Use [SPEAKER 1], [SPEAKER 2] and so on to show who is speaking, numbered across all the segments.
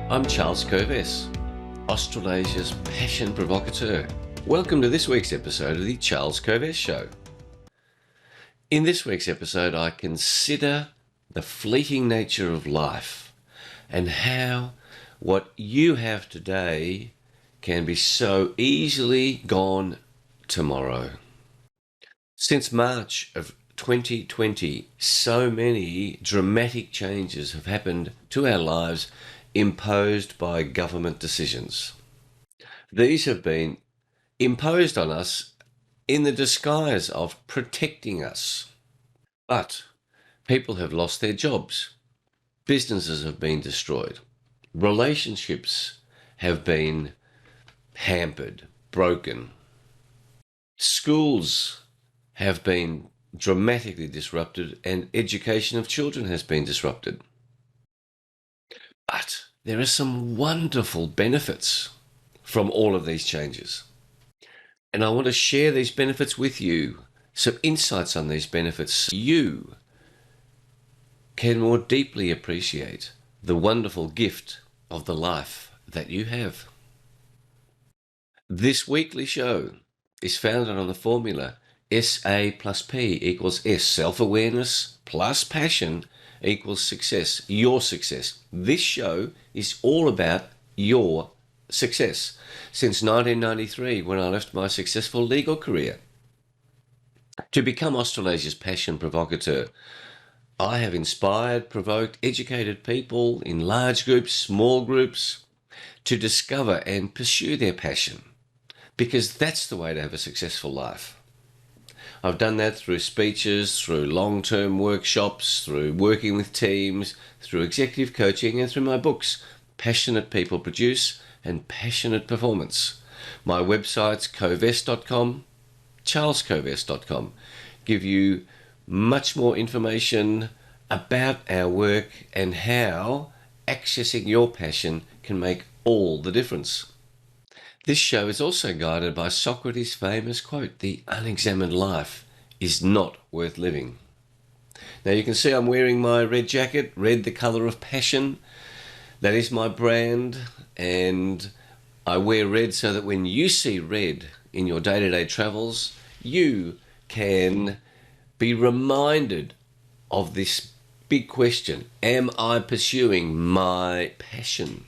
[SPEAKER 1] I'm Charles Curves, Australasia's passion provocateur. Welcome to this week's episode of the Charles Curves Show. In this week's episode, I consider the fleeting nature of life and how what you have today can be so easily gone tomorrow. Since March of 2020, so many dramatic changes have happened to our lives imposed by government decisions. These have been imposed on us in the disguise of protecting us. But people have lost their jobs. Businesses have been destroyed. Relationships have been hampered, broken. Schools have been dramatically disrupted, and education of children has been disrupted. But there are some wonderful benefits from all of these changes. And I want to share these benefits with you, some insights on these benefits, so you can more deeply appreciate the wonderful gift of the life that you have. This weekly show is founded on the formula SA plus P equals S, self-awareness plus passion equals success, your success. This show is all about your success. Since 1993, when I left my successful legal career to become Australasia's passion provocateur, I have inspired, provoked, educated people in large groups, small groups, to discover and pursue their passion, because that's the way to have a successful life. I've done that through speeches, through long-term workshops, through working with teams, through executive coaching, and through my books, Passionate People Produce and Passionate Performance. My websites, coves.com, charlescoves.com, give you much more information about our work and how accessing your passion can make all the difference. This show is also guided by Socrates' famous quote, "The unexamined life is not worth living." Now you can see I'm wearing my red jacket, red the colour of passion. That is my brand, and I wear red so that when you see red in your day-to-day travels, you can be reminded of this big question: am I pursuing my passion?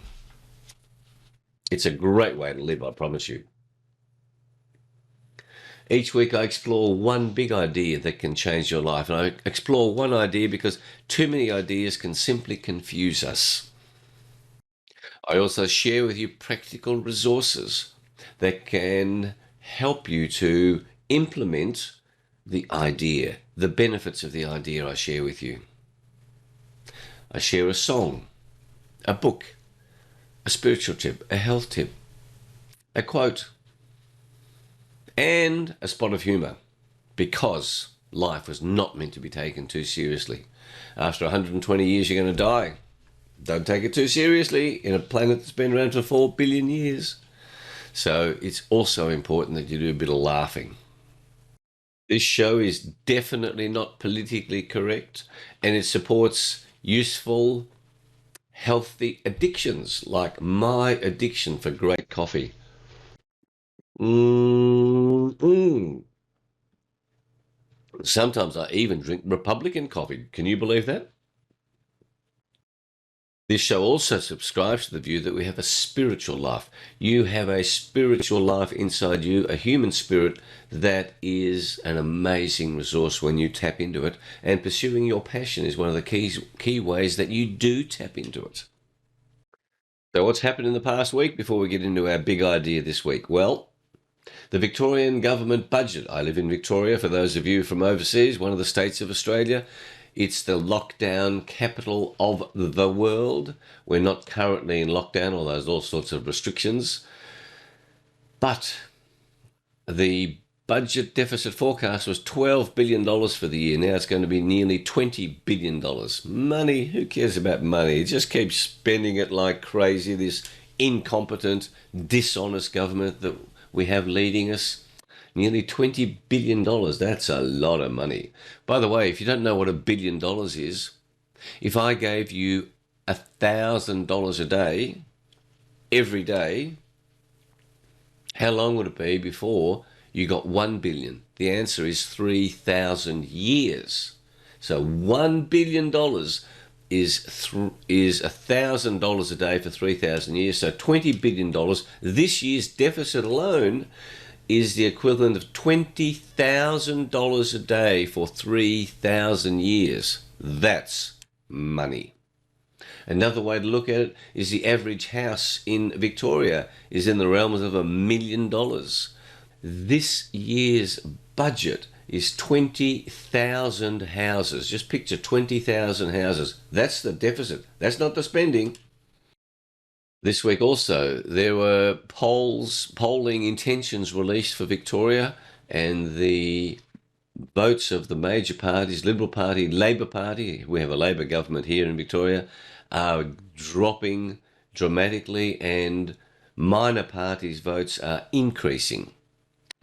[SPEAKER 1] It's a great way to live, I promise you. Each week I explore one big idea that can change your life. And I explore one idea because too many ideas can simply confuse us. I also share with you practical resources that can help you to implement the idea, the benefits of the idea I share with you. I share a song, a book, a spiritual tip, a health tip, a quote, and a spot of humour, because life was not meant to be taken too seriously. After 120 years, you're going to die. Don't take it too seriously in a planet that's been around for 4 billion years. So it's also important that you do a bit of laughing. This show is definitely not politically correct, and it supports useful, healthy addictions, like my addiction for great coffee. Sometimes I even drink Republican coffee. Can you believe that? This show also subscribes to the view that we have a spiritual life. You have a spiritual life inside you, a human spirit that is an amazing resource when you tap into it. And pursuing your passion is one of the key ways that you do tap into it. So what's happened in the past week before we get into our big idea this week? Well, the Victorian government budget. I live in Victoria, for those of you from overseas, one of the states of Australia. It's the lockdown capital of the world. We're not currently in lockdown, although there's all sorts of restrictions. But the budget deficit forecast was $12 billion for the year. Now it's going to be nearly $20 billion. Money, who cares about money? Just keep spending it like crazy, this incompetent, dishonest government that we have leading us. Nearly $20 billion. That's a lot of money. By the way, if you don't know what $1 billion is, if I gave you $1,000 a day, every day, how long would it be before you got 1 billion? The answer is 3,000 years. So $1 billion is $1,000 a day for 3,000 years. So $20 billion. This year's deficit alone is the equivalent of $20,000 a day for 3,000 years. That's money. Another way to look at it is the average house in Victoria is in the realms of $1 million. This year's budget is 20,000 houses. Just picture 20,000 houses. That's the deficit. That's not the spending. This week also, there were polling intentions released for Victoria, and the votes of the major parties, Liberal Party, Labor Party, we have a Labor government here in Victoria, are dropping dramatically, and minor parties' votes are increasing.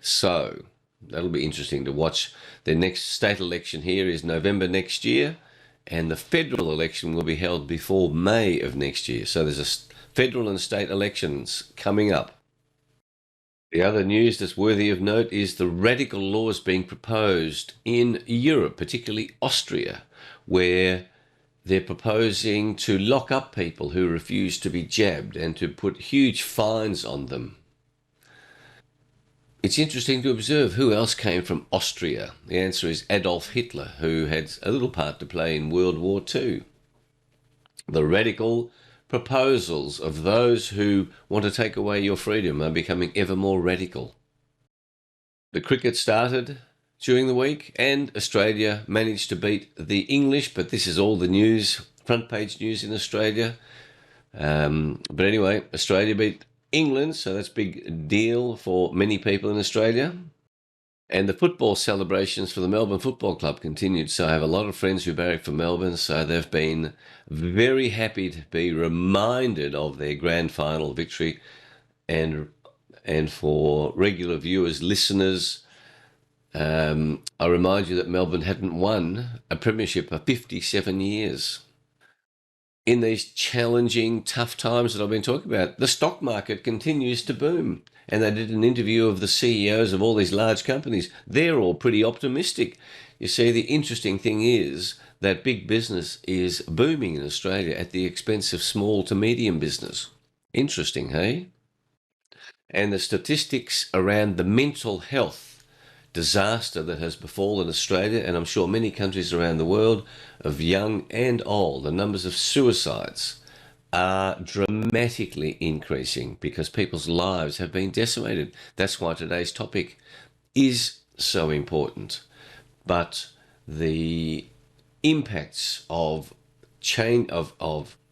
[SPEAKER 1] So that'll be interesting to watch. The next state election here is November next year, and the federal election will be held before May of next year. So there's a federal and state elections coming up. The other news that's worthy of note is the radical laws being proposed in Europe, particularly Austria, where they're proposing to lock up people who refuse to be jabbed and to put huge fines on them. It's interesting to observe who else came from Austria. The answer is Adolf Hitler, who had a little part to play in World War II. The radical proposals of those who want to take away your freedom are becoming ever more radical. The cricket started during the week, and Australia managed to beat the English, but this is all the news, front page news in Australia. But anyway, Australia beat England, so that's a big deal for many people in Australia. And the football celebrations for the Melbourne Football Club continued. So I have a lot of friends who barrack for Melbourne, so they've been very happy to be reminded of their grand final victory. And for regular viewers, listeners, I remind you that Melbourne hadn't won a premiership for 57 years. In these challenging, tough times that I've been talking about, the stock market continues to boom. And they did an interview of the CEOs of all these large companies. They're all pretty optimistic. You see, the interesting thing is that big business is booming in Australia at the expense of small to medium business. Interesting, hey? And the statistics around the mental health disaster that has befallen Australia, and I'm sure many countries around the world, of young and old, the numbers of suicides are dramatically increasing because people's lives have been decimated. That's why today's topic is so important. But the impacts of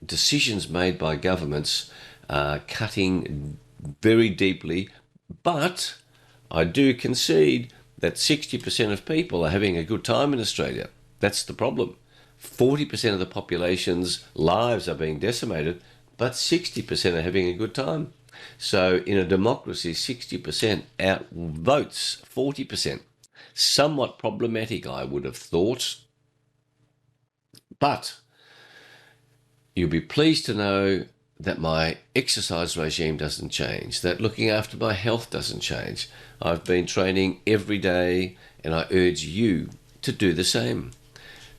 [SPEAKER 1] decisions made by governments are cutting very deeply. But I do concede that 60% of people are having a good time in Australia. That's the problem. 40% of the population's lives are being decimated, but 60% are having a good time. So in a democracy, 60% outvotes 40%. Somewhat problematic, I would have thought. But you'll be pleased to know that my exercise regime doesn't change, that looking after my health doesn't change. I've been training every day, and I urge you to do the same.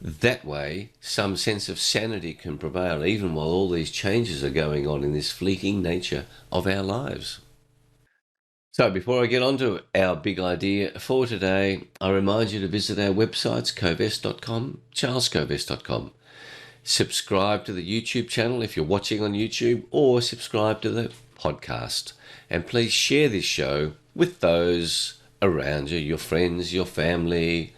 [SPEAKER 1] That way, some sense of sanity can prevail, even while all these changes are going on in this fleeting nature of our lives. So before I get on to our big idea for today, I remind you to visit our websites, covest.com, charlescovest.com. Subscribe to the YouTube channel if you're watching on YouTube, or subscribe to the podcast. And please share this show with those around you, your friends, your family,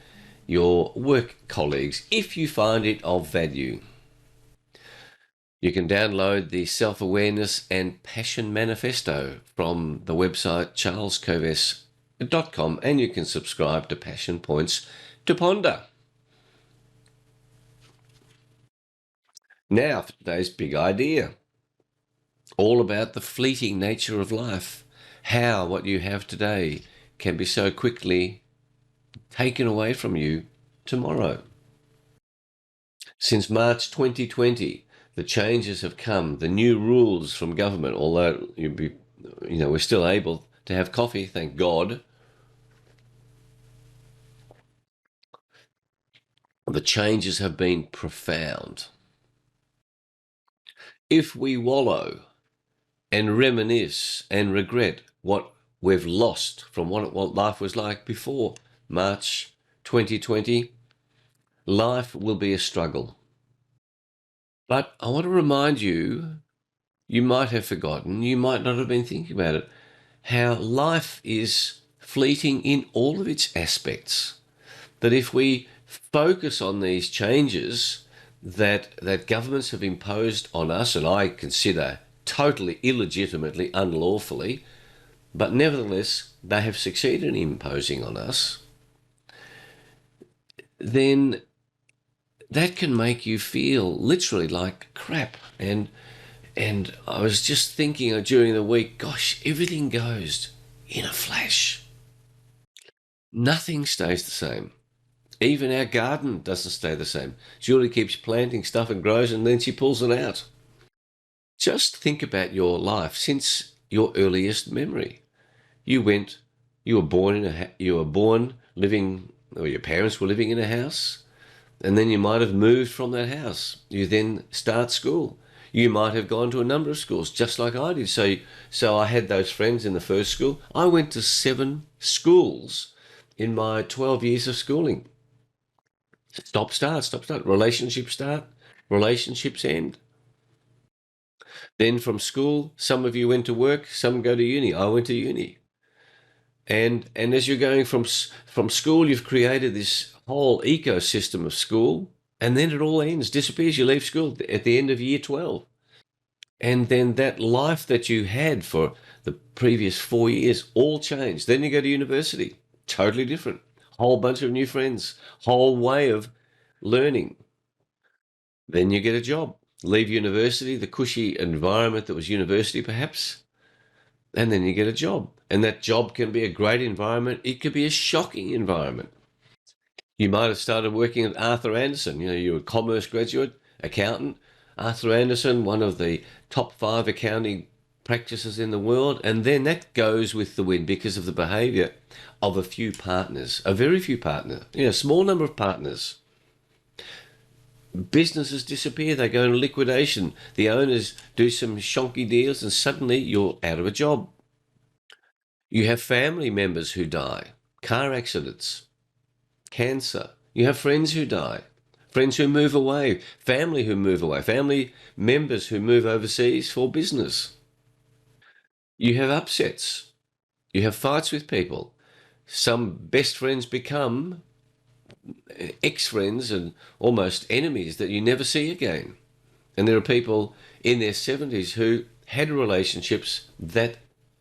[SPEAKER 1] your work colleagues, if you find it of value. You can download the Self-Awareness and Passion Manifesto from the website charlescovest.com, and you can subscribe to Passion Points to Ponder. Now for today's big idea, all about the fleeting nature of life, how what you have today can be so quickly taken away from you tomorrow. Since March 2020, The changes have come, the new rules from government, although we're still able to have coffee, thank God. The changes have been profound. If we wallow and reminisce and regret what we've lost from what life was like before March 2020, life will be a struggle. But I want to remind you, you might have forgotten, you might not have been thinking about it, how life is fleeting in all of its aspects. That if we focus on these changes that governments have imposed on us, and I consider totally illegitimately, unlawfully, but nevertheless they have succeeded in imposing on us, then that can make you feel literally like crap. And I was just thinking during the week, gosh, everything goes in a flash. Nothing stays the same. Even our garden doesn't stay the same. Julie keeps planting stuff and grows, and then she pulls it out. Just think about your life since your earliest memory. You were born living, or your parents were living in a house, and then you might have moved from that house. You then start school. You might have gone to a number of schools, just like I did. So I had those friends in the first school. I went to 7 schools in my 12 years of schooling. Stop, start, relationships start, relationships end. Then from school, some of you went to work, some go to uni. I went to uni. And as you're going from school, you've created this whole ecosystem of school, and then it all ends, disappears. You leave school at the end of year 12. And then that life that you had for the previous 4 years all changed. Then you go to university, totally different. Whole bunch of new friends, whole way of learning. Then you get a job. Leave university, the cushy environment that was university perhaps, and then you get a job. And that job can be a great environment. It could be a shocking environment. You might have started working at Arthur Andersen. You're a commerce graduate, accountant. Arthur Andersen, one of the top 5 accounting practices in the world, and then that goes with the wind because of the behaviour of a few partners, a very few partners, a small number of partners. Businesses disappear, they go into liquidation, the owners do some shonky deals, and suddenly you're out of a job. You have family members who die, car accidents, cancer. You have friends who die, friends who move away, family who move away, family members who move overseas for business. You have upsets. You have fights with people. Some best friends become ex-friends and almost enemies that you never see again. And there are people in their 70s who had relationships that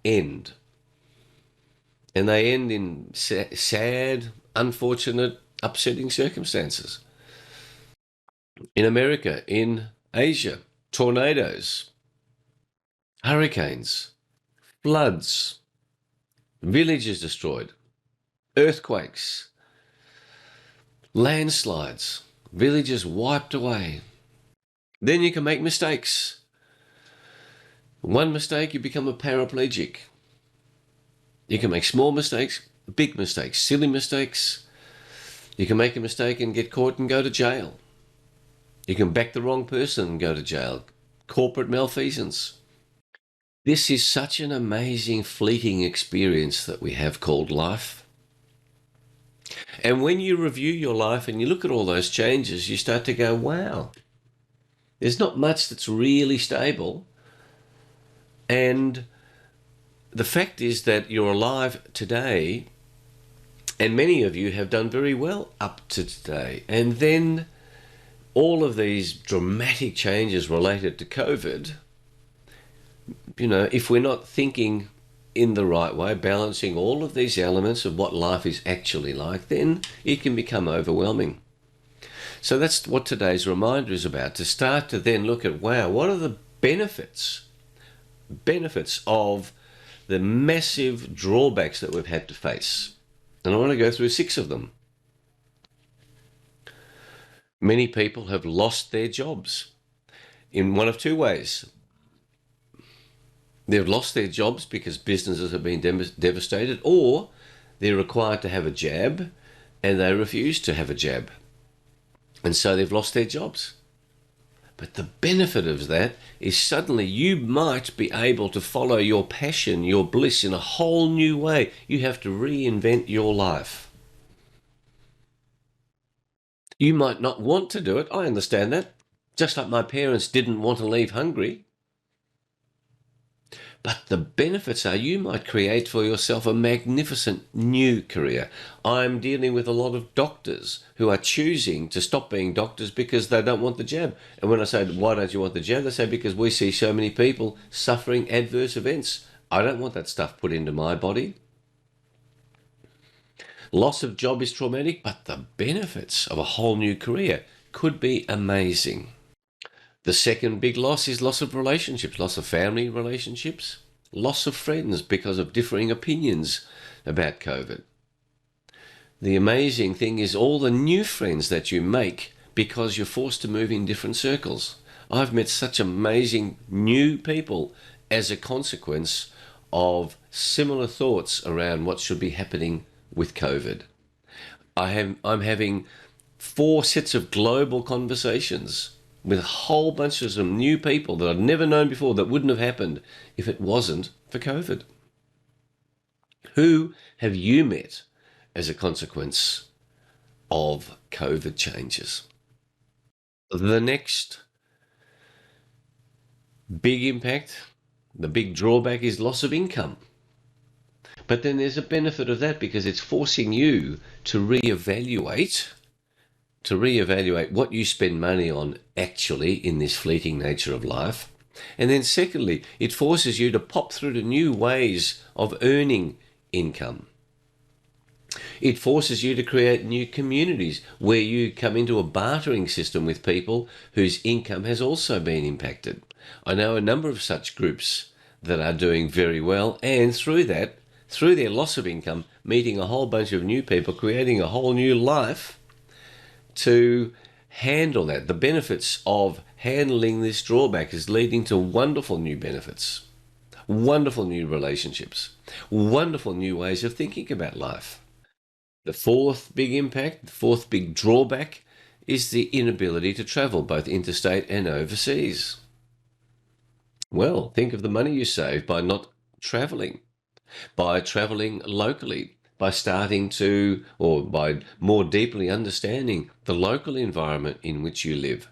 [SPEAKER 1] end. And they end in sad, unfortunate, upsetting circumstances. In America, in Asia, tornadoes, hurricanes, floods, villages destroyed, earthquakes, landslides, villages wiped away. Then you can make mistakes. One mistake, you become a paraplegic. You can make small mistakes, big mistakes, silly mistakes. You can make a mistake and get caught and go to jail. You can back the wrong person and go to jail. Corporate malfeasance. This is such an amazing, fleeting experience that we have called life. And when you review your life and you look at all those changes, you start to go, wow, there's not much that's really stable. And the fact is that you're alive today, and many of you have done very well up to today. And then all of these dramatic changes related to COVID, if we're not thinking in the right way, balancing all of these elements of what life is actually like, then it can become overwhelming. So that's what today's reminder is about, to start to then look at, wow, what are the benefits of the massive drawbacks that we've had to face? And I want to go through 6 of them. Many people have lost their jobs. in one of two ways. They've lost their jobs because businesses have been devastated, or they're required to have a jab and they refuse to have a jab. And so they've lost their jobs. But the benefit of that is suddenly you might be able to follow your passion, your bliss in a whole new way. You have to reinvent your life. You might not want to do it. I understand that. Just like my parents didn't want to leave Hungary. But the benefits are you might create for yourself a magnificent new career. I'm dealing with a lot of doctors who are choosing to stop being doctors because they don't want the jab. And when I say, why don't you want the jab? They say, because we see so many people suffering adverse events. I don't want that stuff put into my body. Loss of job is traumatic, but the benefits of a whole new career could be amazing. The second big loss is loss of relationships, loss of family relationships, loss of friends because of differing opinions about COVID. The amazing thing is all the new friends that you make because you're forced to move in different circles. I've met such amazing new people as a consequence of similar thoughts around what should be happening with COVID. I'm having 4 sets of global conversations with a whole bunch of some new people that I've never known before that wouldn't have happened if it wasn't for COVID. Who have you met as a consequence of COVID changes? The next big impact, the big drawback is loss of income. But then there's a benefit of that because it's forcing you to reevaluate what you spend money on actually in this fleeting nature of life. And then secondly, it forces you to pop through to new ways of earning income. It forces you to create new communities where you come into a bartering system with people whose income has also been impacted. I know a number of such groups that are doing very well, and through their loss of income, meeting a whole bunch of new people, creating a whole new life to handle that. The benefits of handling this drawback is leading to wonderful new benefits, wonderful new relationships, wonderful new ways of thinking about life. The fourth big impact, the fourth big drawback is the inability to travel, both interstate and overseas. Well, think of the money you save by not traveling, by traveling locally, by starting to, or by more deeply understanding the local environment in which you live.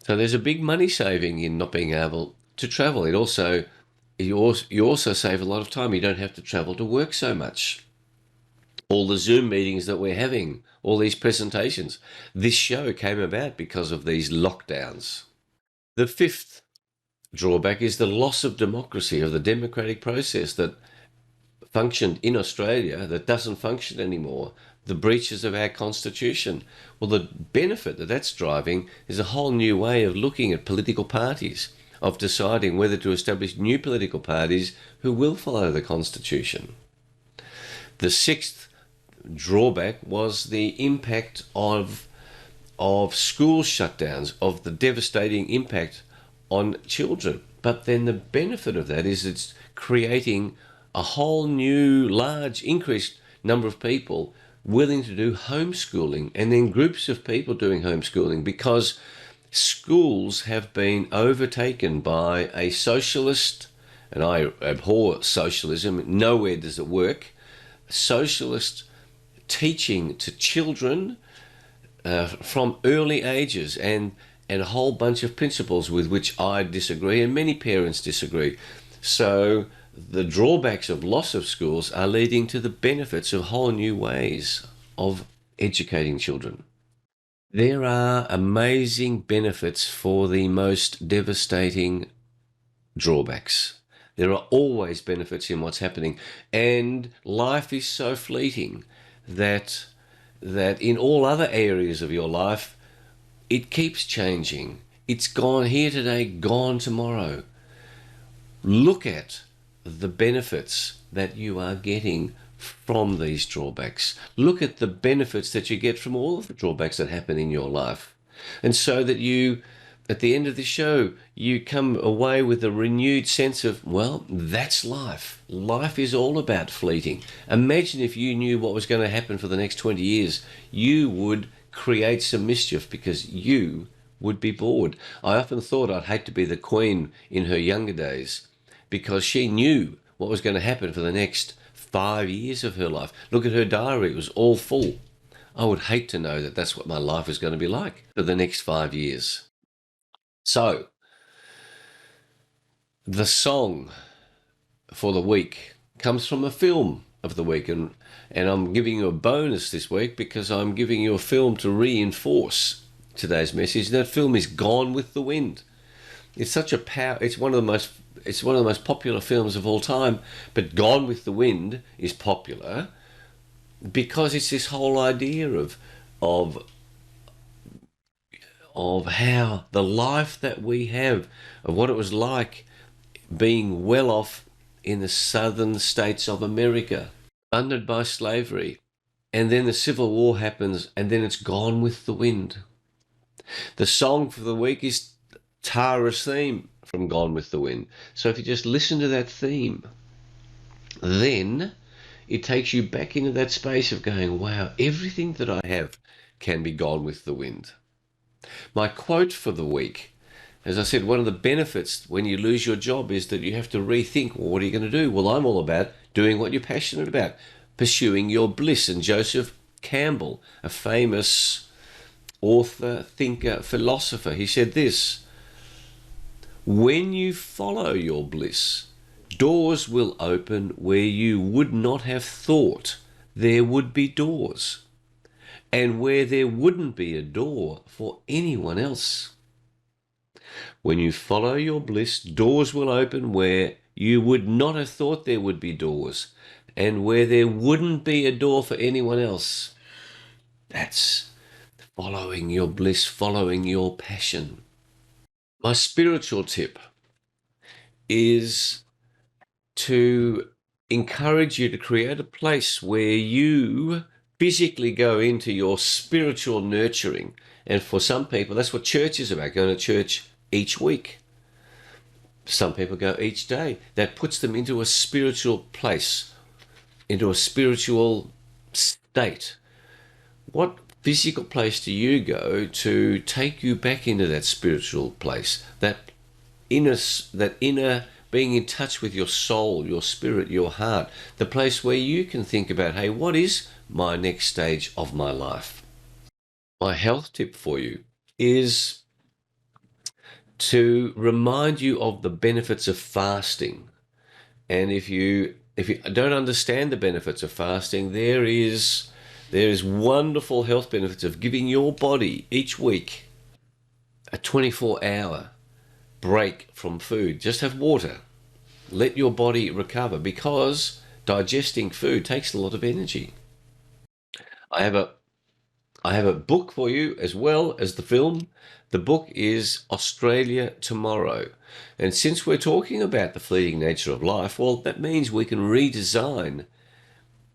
[SPEAKER 1] So there's a big money saving in not being able to travel. You also save a lot of time. You don't have to travel to work so much. All the Zoom meetings that we're having, all these presentations, this show came about because of these lockdowns. The fifth drawback is the loss of democracy, of the democratic process that functioned in Australia that doesn't function anymore, the breaches of our constitution. Well, the benefit that that's driving is a whole new way of looking at political parties, of deciding whether to establish new political parties who will follow the constitution. The sixth drawback was the impact of school shutdowns, of the devastating impact on children. But then the benefit of that is it's creating a whole new, large, increased number of people willing to do homeschooling, and then groups of people doing homeschooling, because schools have been overtaken by a socialist, and I abhor socialism, nowhere does it work, socialist teaching to children from early ages, and a whole bunch of principles with which I disagree and many parents disagree. So the drawbacks of loss of schools are leading to the benefits of whole new ways of educating children. There are amazing benefits for the most devastating drawbacks. There are always benefits in what's happening, and life is so fleeting that in all other areas of your life, it keeps changing. It's gone here today, gone tomorrow. Look at the benefits that you are getting from these drawbacks. Look at the benefits that you get from all of the drawbacks that happen in your life. And so that you at the end of the show, you come away with a renewed sense of, well, that's life. Life is all about fleeting. Imagine if you knew what was going to happen for the next 20 years. You would create some mischief because you would be bored. I often thought I'd hate to be the queen in her younger days because she knew what was going to happen for the next 5 years of her life. Look at her diary, it was all full. I would hate to know that that's what my life is going to be like for the next 5 years. So, the song for the week comes from a film of the week, and I'm giving you a bonus this week because I'm giving you a film to reinforce today's message. That film is Gone with the Wind. It's such a power. It's one of the most popular films of all time. But Gone with the Wind is popular because it's this whole idea of of how the life that we have, of what it was like being well off in the southern states of America, funded by slavery. And then the Civil War happens, and then it's gone with the wind. The song for the week is Tara's theme from Gone with the Wind. So if you just listen to that theme, then it takes you back into that space of going, wow, everything that I have can be gone with the wind. My quote for the week, as I said, one of the benefits when you lose your job is that you have to rethink, well, what are you going to do? Well, I'm all about doing what you're passionate about, pursuing your bliss. And Joseph Campbell, a famous author, thinker, philosopher, he said this: when you follow your bliss, doors will open where you would not have thought there would be doors, and where there wouldn't be a door for anyone else. When you follow your bliss, doors will open where you would not have thought there would be doors, and where there wouldn't be a door for anyone else. That's following your bliss, following your passion. My spiritual tip is to encourage you to create a place where you physically go into your spiritual nurturing. And for some people, that's what church is about, going to church each week. Some people go each day. That puts them into a spiritual place, into a spiritual state. What physical place do you go to take you back into that spiritual place, that inner being in touch with your soul, your spirit, your heart, the place where you can think about, hey, what is my next stage of my life? My health tip for you is to remind you of the benefits of fasting. And if you don't understand the benefits of fasting, there is wonderful health benefits of giving your body each week a 24-hour break from food. Just have water. Let your body recover, because digesting food takes a lot of energy. I have a book for you as well as the film. The book is Australia Tomorrow. And since we're talking about the fleeting nature of life, well, that means we can redesign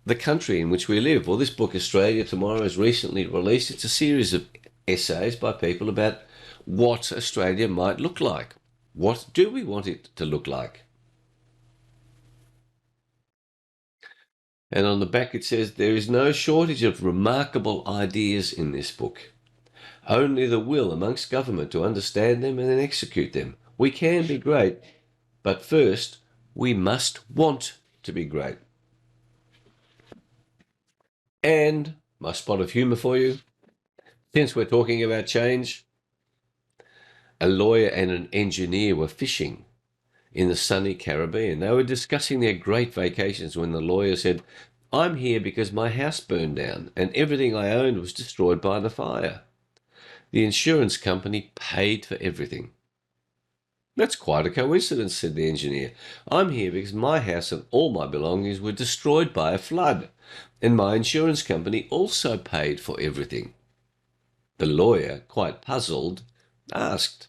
[SPEAKER 1] the country in which we live. Well, this book, Australia Tomorrow, is recently released. It's a series of essays by people about what Australia might look like. What do we want it to look like? And on the back it says, there is no shortage of remarkable ideas in this book. Only the will amongst government to understand them and then execute them. We can be great, but first we must want to be great. And my spot of humour for you, since we're talking about change, a lawyer and an engineer were fishing in the sunny Caribbean. They were discussing their great vacations when the lawyer said, I'm here because my house burned down and everything I owned was destroyed by the fire. The insurance company paid for everything. That's quite a coincidence, said the engineer. I'm here because my house and all my belongings were destroyed by a flood, and my insurance company also paid for everything. The lawyer, quite puzzled, asked,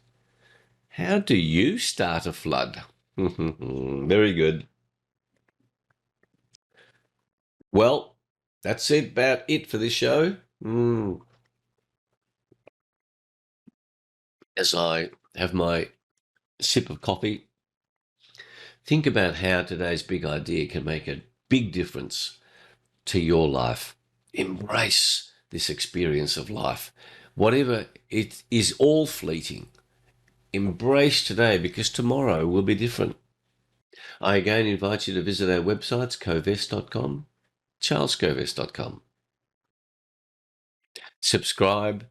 [SPEAKER 1] how do you start a flood? Very good. Well, that's about it for this show. as I have my sip of coffee, think about how today's big idea can make a big difference to your life. Embrace this experience of life. Whatever it is, all fleeting. Embrace today, because tomorrow will be different. I again invite you to visit our websites, covest.com, charlescovest.com. Subscribe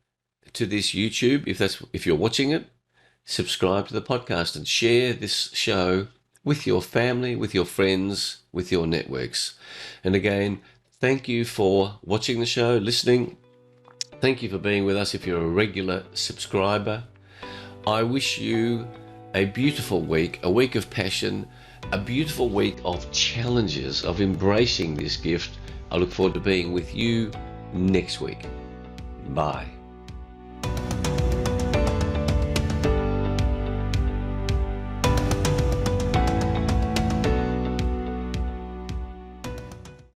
[SPEAKER 1] to this YouTube if you're watching it. Subscribe to the podcast and share this show with your family, with your friends, with your networks. And again, thank you for watching the show, listening. Thank you for being with us if you're a regular subscriber. I wish you a beautiful week, a week of passion, a beautiful week of challenges, of embracing this gift. I look forward to being with you next week. Bye.